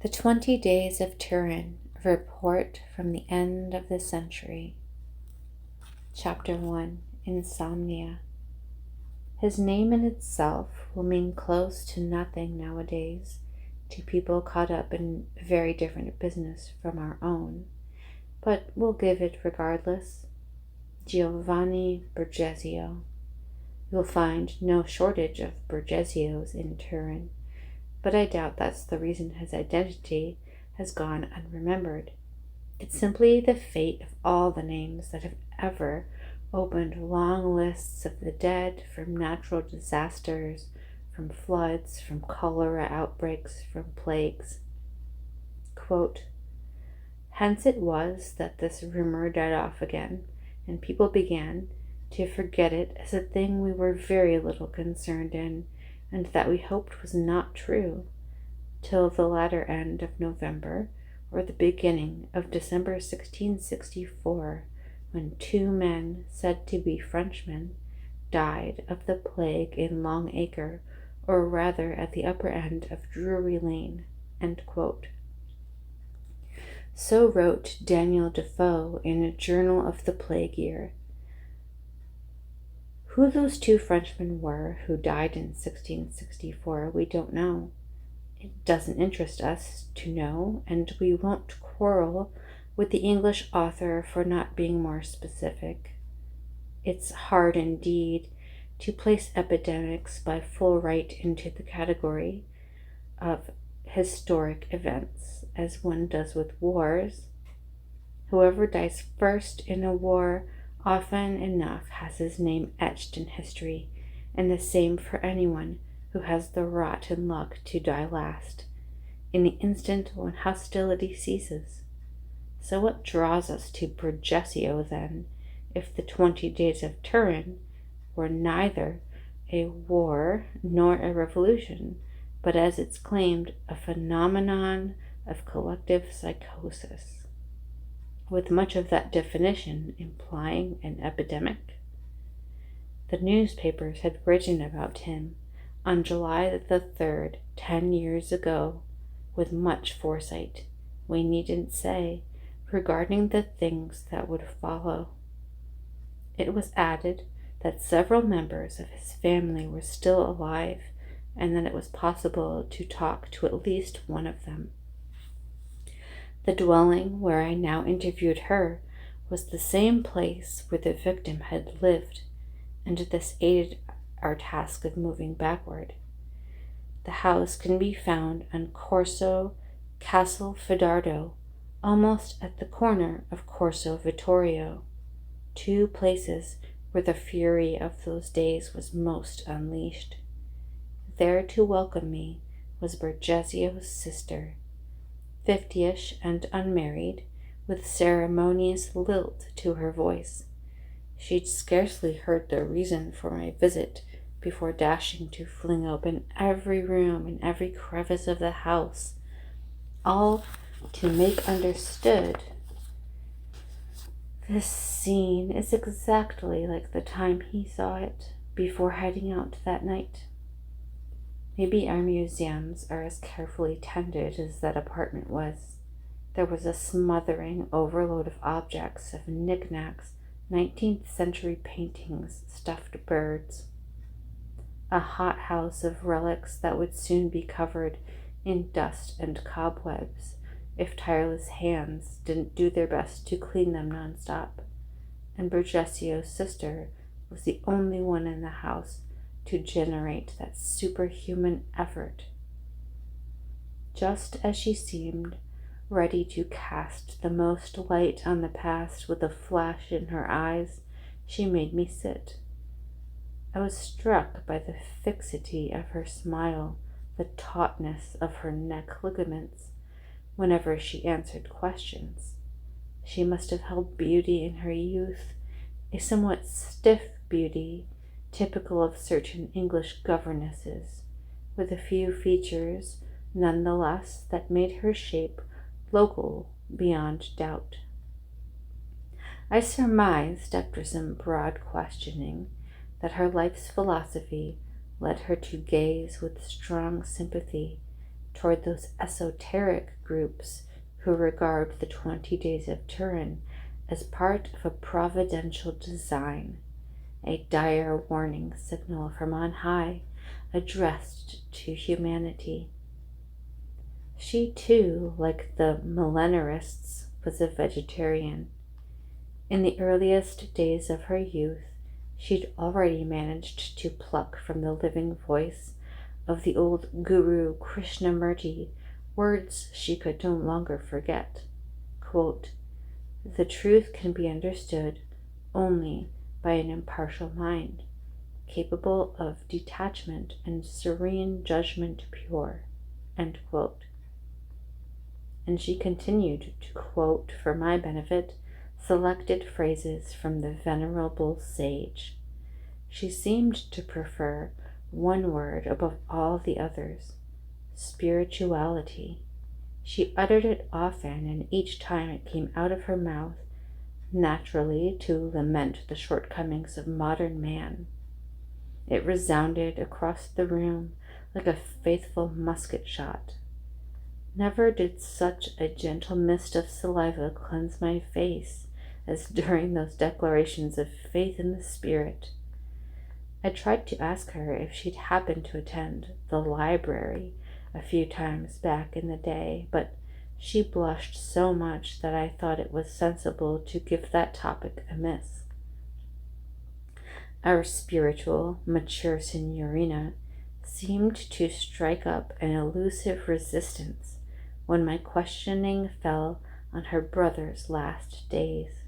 The 20 Days of Turin, a report from the end of the century. Chapter 1, Insomnia. His name in itself will mean close to nothing nowadays to people caught up in very different business from our own, but we'll give it regardless. Giovanni Borgesio. You'll find no shortage of Borgesios in Turin, but I doubt that's the reason his identity has gone unremembered. It's simply the fate of all the names that have ever opened long lists of the dead from natural disasters, from floods, from cholera outbreaks, from plagues. Quote, hence it was that this rumor died off again, and people began to forget it as a thing we were very little concerned in, and that we hoped was not true, till the latter end of November or the beginning of December 1664, when 2 men said to be Frenchmen died of the plague in Long Acre, or rather at the upper end of Drury Lane. End quote. So wrote Daniel Defoe in a journal of the plague year. Who those 2 Frenchmen were who died in 1664, we don't know. It doesn't interest us to know, and we won't quarrel with the English author for not being more specific. It's hard indeed to place epidemics by full right into the category of historic events, as one does with wars. Whoever dies first in a war often enough has his name etched in history, and the same for anyone who has the rotten luck to die last, in the instant when hostility ceases. So what draws us to Borgesio then, if the 20 Days of Turin were neither a war nor a revolution, but as it's claimed, a phenomenon of collective psychosis, with much of that definition implying an epidemic? The newspapers had written about him on July the 3rd, 10 years ago, with much foresight, we needn't say, regarding the things that would follow. It was added that several members of his family were still alive, and that it was possible to talk to at least one of them. The dwelling where I now interviewed her was the same place where the victim had lived, and this aided our task of moving backward. The house can be found on Corso Castelfidardo, almost at the corner of Corso Vittorio, 2 places where the fury of those days was most unleashed. There to welcome me was Borgesio's sister, 50ish and unmarried, with ceremonious lilt to her voice. She'd scarcely heard the reason for my visit before dashing to fling open every room and every crevice of the house, all to make understood this scene is exactly like the time he saw it before heading out that night. Maybe our museums are as carefully tended as that apartment was. There was a smothering overload of objects, of knickknacks, 19th century paintings, stuffed birds. A hothouse of relics that would soon be covered in dust and cobwebs if tireless hands didn't do their best to clean them nonstop. And Borgesio's sister was the only one in the house to generate that superhuman effort. Just as she seemed ready to cast the most light on the past with a flash in her eyes, she made me sit. I was struck by the fixity of her smile, the tautness of her neck ligaments, whenever she answered questions. She must have held beauty in her youth, a somewhat stiff beauty, typical of certain English governesses, with a few features, none the less, that made her shape local beyond doubt. I surmised, after some broad questioning, that her life's philosophy led her to gaze with strong sympathy toward those esoteric groups who regard the 20 days of Turin as part of a providential design, a dire warning signal from on high addressed to humanity. She too, like the millenarists, was a vegetarian. In the earliest days of her youth, she'd already managed to pluck from the living voice of the old guru Krishnamurti words she could no longer forget. Quote, "The truth can be understood only by an impartial mind, capable of detachment and serene judgment pure." End quote. And she continued to quote, for my benefit, selected phrases from the venerable sage. She seemed to prefer one word above all the others: spirituality. She uttered it often, and each time it came out of her mouth, naturally to lament the shortcomings of modern man. It resounded across the room like a faithful musket shot. Never did such a gentle mist of saliva cleanse my face as during those declarations of faith in the Spirit. I tried to ask her if she'd happened to attend the library a few times back in the day, but she blushed so much that I thought it was sensible to give that topic a miss. Our spiritual, mature signorina seemed to strike up an elusive resistance when my questioning fell on her brother's last days.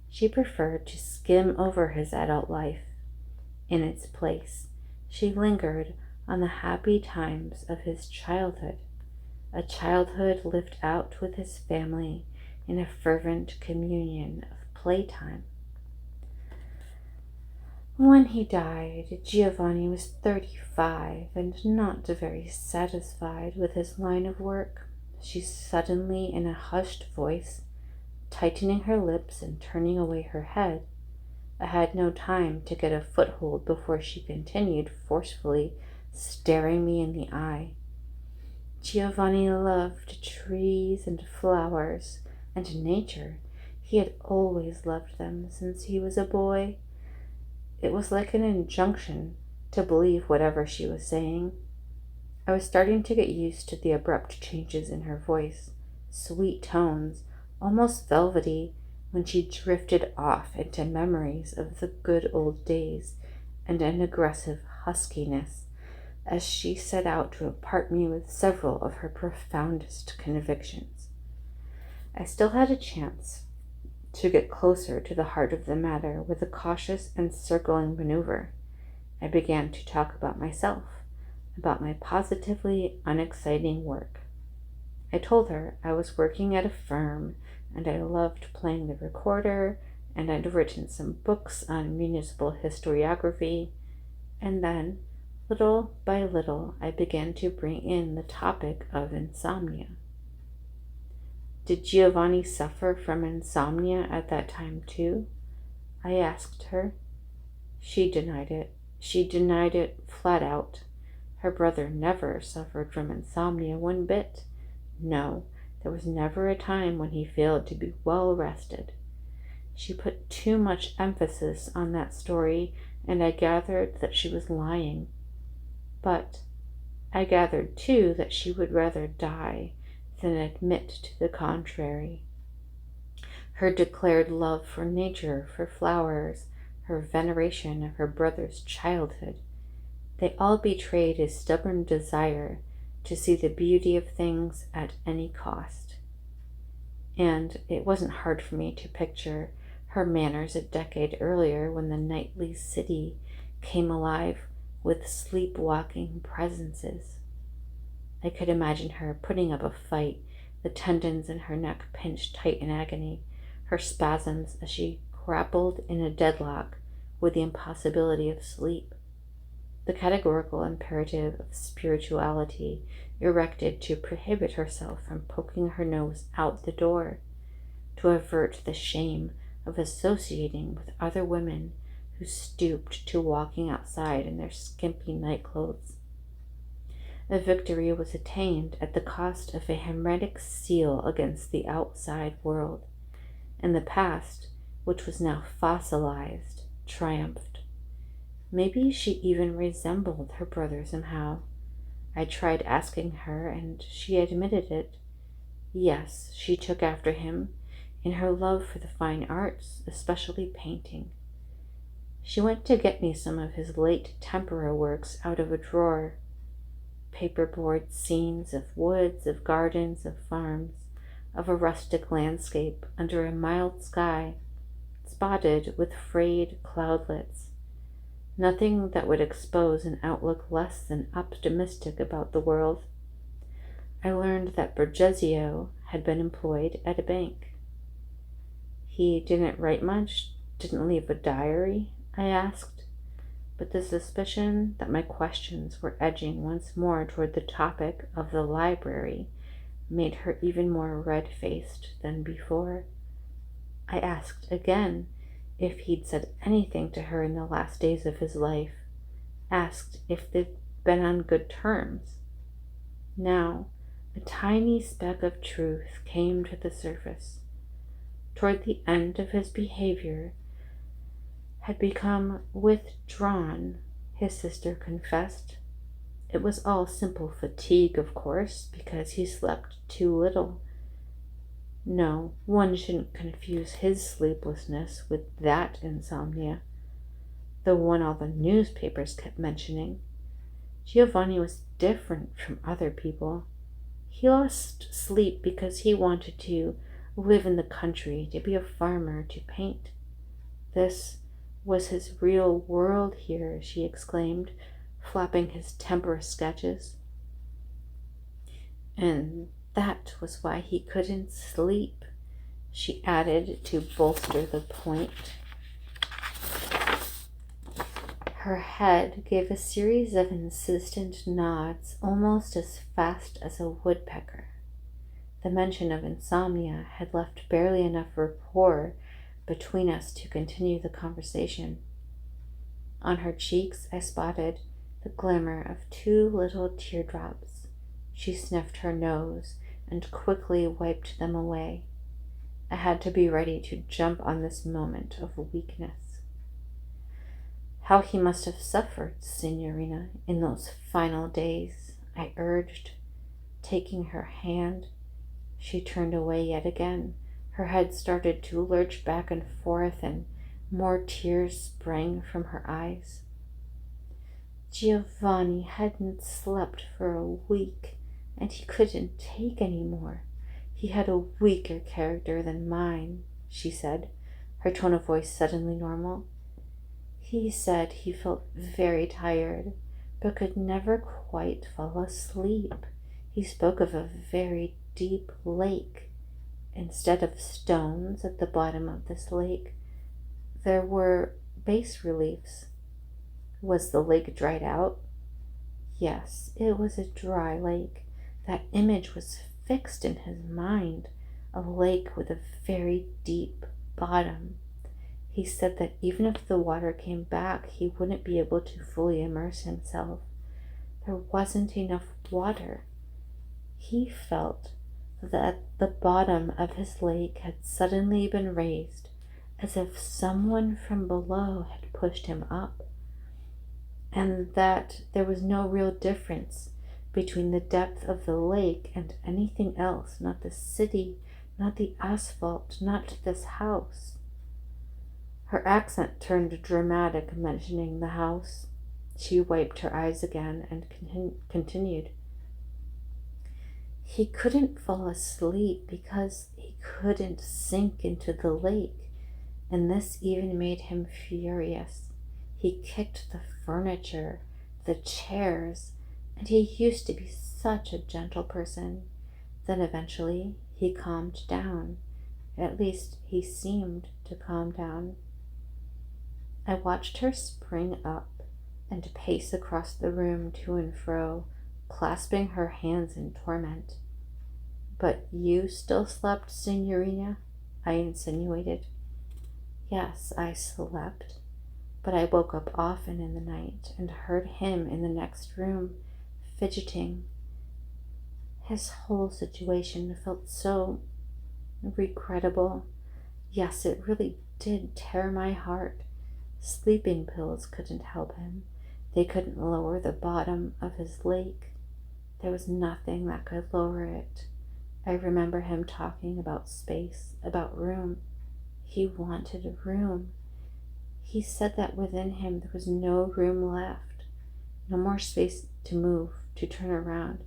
She preferred to skim over his adult life. In its place, she lingered on the happy times of his childhood, a childhood lived out with his family in a fervent communion of playtime. When he died, Giovanni was 35 and not very satisfied with his line of work. She suddenly, in a hushed voice, tightening her lips and turning away her head, I had no time to get a foothold before she continued, forcefully staring me in the eye. Giovanni loved trees and flowers and nature. He had always loved them since he was a boy. It was like an injunction to believe whatever she was saying. I was starting to get used to the abrupt changes in her voice, sweet tones, almost velvety, when she drifted off into memories of the good old days and an aggressive huskiness as she set out to impart me with several of her profoundest convictions. I still had a chance to get closer to the heart of the matter with a cautious and circling maneuver. I began to talk about myself, about my positively unexciting work. I told her I was working at a firm and I loved playing the recorder, and I'd written some books on municipal historiography, and then, little by little, I began to bring in the topic of insomnia. Did Giovanni suffer from insomnia at that time too? I asked her. She denied it. She denied it flat out. Her brother never suffered from insomnia one bit. No, there was never a time when he failed to be well rested. She put too much emphasis on that story, and I gathered that she was lying. But I gathered, too, that she would rather die than admit to the contrary. Her declared love for nature, for flowers, her veneration of her brother's childhood, they all betrayed a stubborn desire to see the beauty of things at any cost. And it wasn't hard for me to picture her manners a decade earlier when the nightly city came alive with sleepwalking presences. I could imagine her putting up a fight, the tendons in her neck pinched tight in agony, her spasms as she grappled in a deadlock with the impossibility of sleep. The categorical imperative of spirituality erected to prohibit herself from poking her nose out the door, to avert the shame of associating with other women who stooped to walking outside in their skimpy nightclothes. A victory was attained at the cost of a hermetic seal against the outside world, and the past, which was now fossilized, triumphed. Maybe she even resembled her brother somehow. I tried asking her, and she admitted it. Yes, she took after him in her love for the fine arts, especially painting. She went to get me some of his late tempera works out of a drawer. Paperboard scenes of woods, of gardens, of farms, of a rustic landscape under a mild sky, spotted with frayed cloudlets. Nothing that would expose an outlook less than optimistic about the world. I learned that Giorgio had been employed at a bank. He didn't write much, didn't leave a diary, I asked, but the suspicion that my questions were edging once more toward the topic of the library made her even more red-faced than before. I asked again if he'd said anything to her in the last days of his life, asked if they'd been on good terms. Now, a tiny speck of truth came to the surface. Toward the end of his behavior had become withdrawn, his sister confessed. It was all simple fatigue, of course, because he slept too little. No, one shouldn't confuse his sleeplessness with that insomnia, the one all the newspapers kept mentioning. Giovanni was different from other people. He lost sleep because he wanted to live in the country, to be a farmer, to paint. This was his real world here, she exclaimed, flapping his tempera sketches. And that was why he couldn't sleep, she added to bolster the point. Her head gave a series of insistent nods, almost as fast as a woodpecker. The mention of insomnia had left barely enough rapport between us to continue the conversation. On her cheeks I spotted the glimmer of 2 little teardrops. She sniffed her nose and quickly wiped them away. I had to be ready to jump on this moment of weakness. How he must have suffered, Signorina, in those final days, I urged, taking her hand. She turned away yet again. Her head started to lurch back and forth, and more tears sprang from her eyes. Giovanni hadn't slept for a week, and he couldn't take any more. He had a weaker character than mine, she said, her tone of voice suddenly normal. He said he felt very tired, but could never quite fall asleep. He spoke of a very deep lake. Instead of stones at the bottom of this lake, there were bas reliefs. Was the lake dried out? Yes, it was a dry lake. That image was fixed in his mind, a lake with a very deep bottom. He said that even if the water came back, he wouldn't be able to fully immerse himself. There wasn't enough water. He felt that the bottom of his lake had suddenly been raised, as if someone from below had pushed him up, and that there was no real difference between the depth of the lake and anything else, not the city, not the asphalt, not this house. Her accent turned dramatic, mentioning the house. She wiped her eyes again and continued. He couldn't fall asleep because he couldn't sink into the lake, and this even made him furious. He kicked the furniture, the chairs, and he used to be such a gentle person. Then eventually he calmed down. At least he seemed to calm down. I watched her spring up and pace across the room to and fro, clasping her hands in torment. But you still slept, Signorina? I insinuated. Yes, I slept, but I woke up often in the night and heard him in the next room, fidgeting. His whole situation felt so regrettable. Yes, it really did tear my heart. Sleeping pills couldn't help him. They couldn't lower the bottom of his lake. There was nothing that could lower it. I remember him talking about space, about room. He wanted a room. He said that within him there was no room left, no more space to move, to turn around.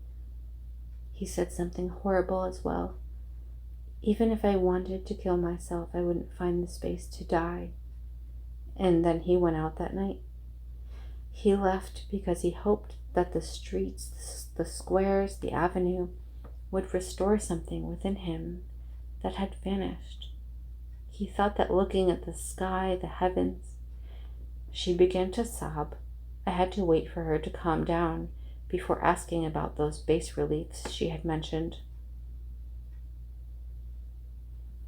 He said something horrible as well. Even if I wanted to kill myself, I wouldn't find the space to die. And then he went out that night. He left because he hoped that the streets, the squares, the avenue would restore something within him that had vanished. He thought that looking at the sky, the heavens. She began to sob. I had to wait for her to calm down before asking about those bas reliefs she had mentioned.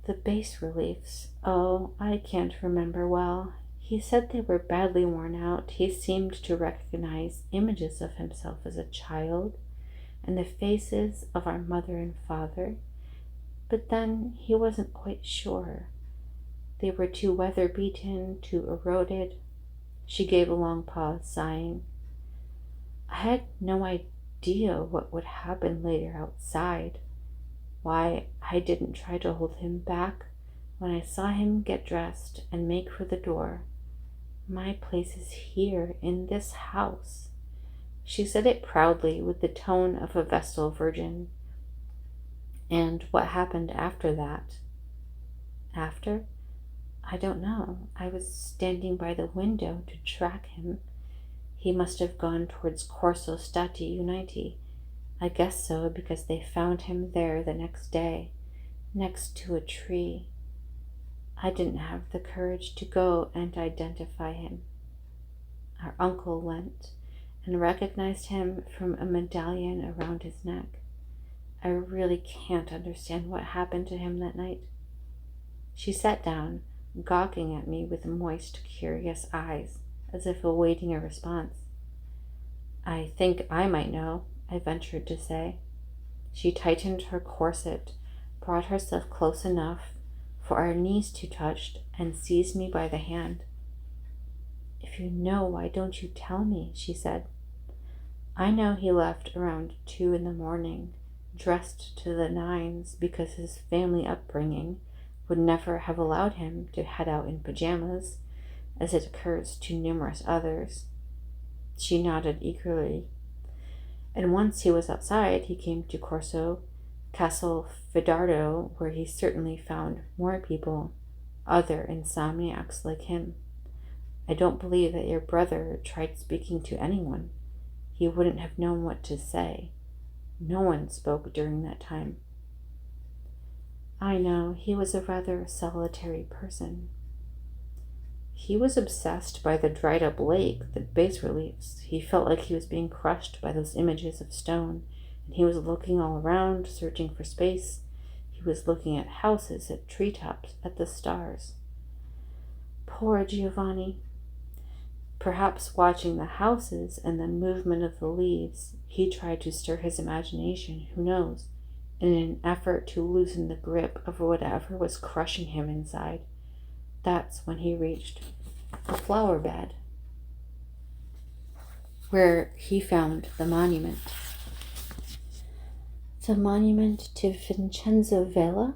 The bas reliefs? Oh, I can't remember well. He said they were badly worn out. He seemed to recognize images of himself as a child and the faces of our mother and father, but then he wasn't quite sure. They were too weather-beaten, too eroded. She gave a long pause, sighing. I had no idea what would happen later outside. Why, I didn't try to hold him back when I saw him get dressed and make for the door. My place is here, in this house. She said it proudly, with the tone of a Vestal Virgin. And what happened after that? After? I don't know. I was standing by the window to track him. He must have gone towards Corso Stati Uniti. I guess so, because they found him there the next day, next to a tree. I didn't have the courage to go and identify him. Our uncle went and recognized him from a medallion around his neck. I really can't understand what happened to him that night. She sat down, gawking at me with moist, curious eyes, as if awaiting a response. I think I might know, I ventured to say. She tightened her corset, brought herself close enough for our knees to touch, and seized me by the hand. If you know, why don't you tell me? She said. I know he left around 2 a.m, dressed to the nines, because his family upbringing would never have allowed him to head out in pajamas, as it occurs to numerous others. She nodded eagerly. And once he was outside, he came to Corso Castel Fidardo, where he certainly found more people, other insomniacs like him. I don't believe that your brother tried speaking to anyone. He wouldn't have known what to say. No one spoke during that time. I know, he was a rather solitary person. He was obsessed by the dried-up lake, the bas reliefs. He felt like he was being crushed by those images of stone, and he was looking all around, searching for space. He was looking at houses, at treetops, at the stars. Poor Giovanni. Perhaps watching the houses and the movement of the leaves, he tried to stir his imagination, who knows, in an effort to loosen the grip of whatever was crushing him inside. That's when he reached a flower bed, where he found the monument. The monument to Vincenzo Vella?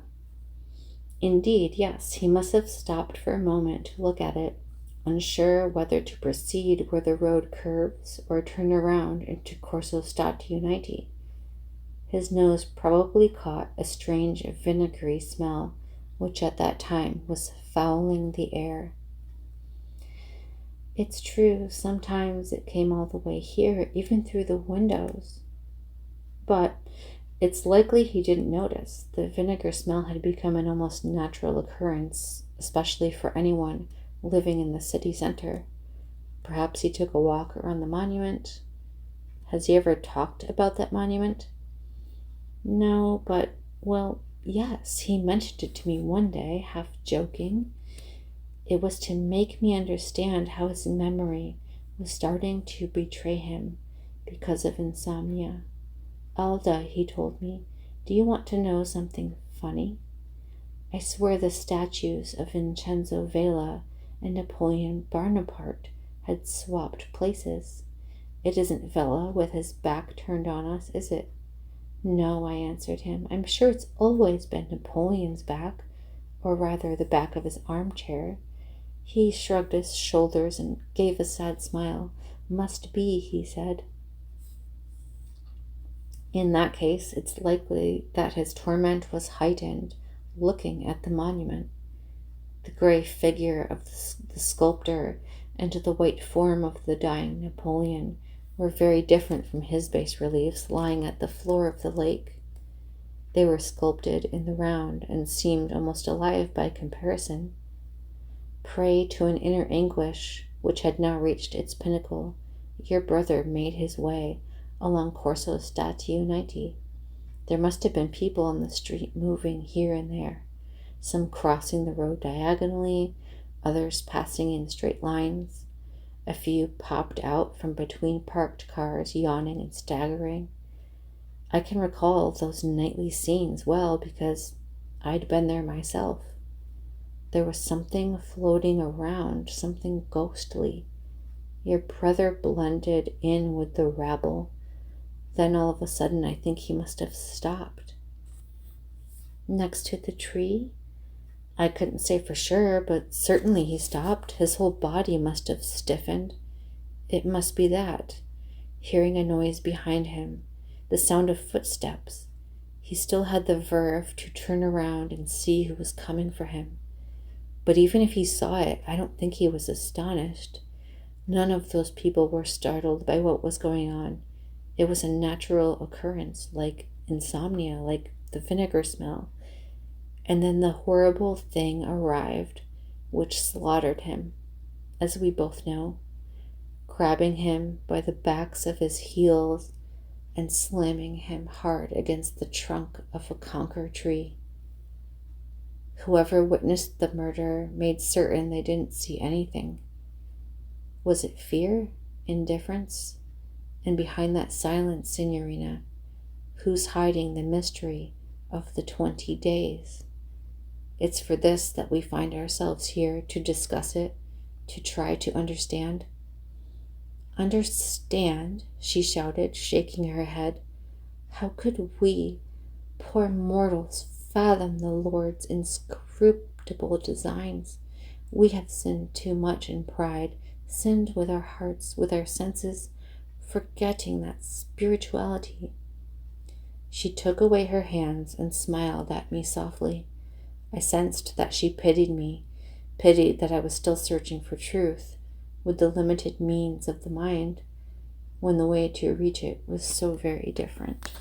Indeed, yes, he must have stopped for a moment to look at it, unsure whether to proceed where the road curves or turn around into Corso Stati Uniti. His nose probably caught a strange vinegary smell, which at that time was fouling the air. It's true, sometimes it came all the way here, even through the windows. But it's likely he didn't notice. The vinegar smell had become an almost natural occurrence, especially for anyone living in the city center. Perhaps he took a walk around the monument. Has he ever talked about that monument? No, but, well, yes, he mentioned it to me one day, half joking. It was to make me understand how his memory was starting to betray him, because of insomnia. Alda, he told me, do you want to know something funny? I swear the statues of Vincenzo Vela and Napoleon Bonaparte had swapped places. It isn't Vela with his back turned on us, is it? No, I answered him. I'm sure it's always been Napoleon's back, or rather the back of his armchair. He shrugged his shoulders and gave a sad smile. Must be, he said. In that case, it's likely that his torment was heightened looking at the monument. The gray figure of the sculptor and the white form of the dying Napoleon were very different from his bas-reliefs lying at the floor of the lake. They were sculpted in the round and seemed almost alive by comparison. Prey to an inner anguish which had now reached its pinnacle, your brother made his way along Corso Statio 90. There must have been people on the street moving here and there, some crossing the road diagonally, others passing in straight lines. A few popped out from between parked cars, yawning and staggering. I can recall those nightly scenes well because I'd been there myself. There was something floating around, something ghostly. Your brother blended in with the rabble. Then all of a sudden I think he must have stopped. Next to the tree? I couldn't say for sure, but certainly he stopped. His whole body must have stiffened. It must be that. Hearing a noise behind him, the sound of footsteps, he still had the verve to turn around and see who was coming for him. But even if he saw it, I don't think he was astonished. None of those people were startled by what was going on. It was a natural occurrence, like insomnia, like the vinegar smell. And then the horrible thing arrived, which slaughtered him, as we both know, grabbing him by the backs of his heels and slamming him hard against the trunk of a conker tree. Whoever witnessed the murder made certain they didn't see anything. Was it fear? Indifference? And behind that silence, Signorina, who's hiding the mystery of the 20 days? It's for this that we find ourselves here, to discuss it, to try to understand. Understand? She shouted, shaking her head. How could we, poor mortals, fathom the Lord's inscrutable designs? We have sinned too much in pride, sinned with our hearts, with our senses, forgetting that spirituality. She took away her hands and smiled at me softly. I sensed that she pitied me, pitied that I was still searching for truth with the limited means of the mind, when the way to reach it was so very different.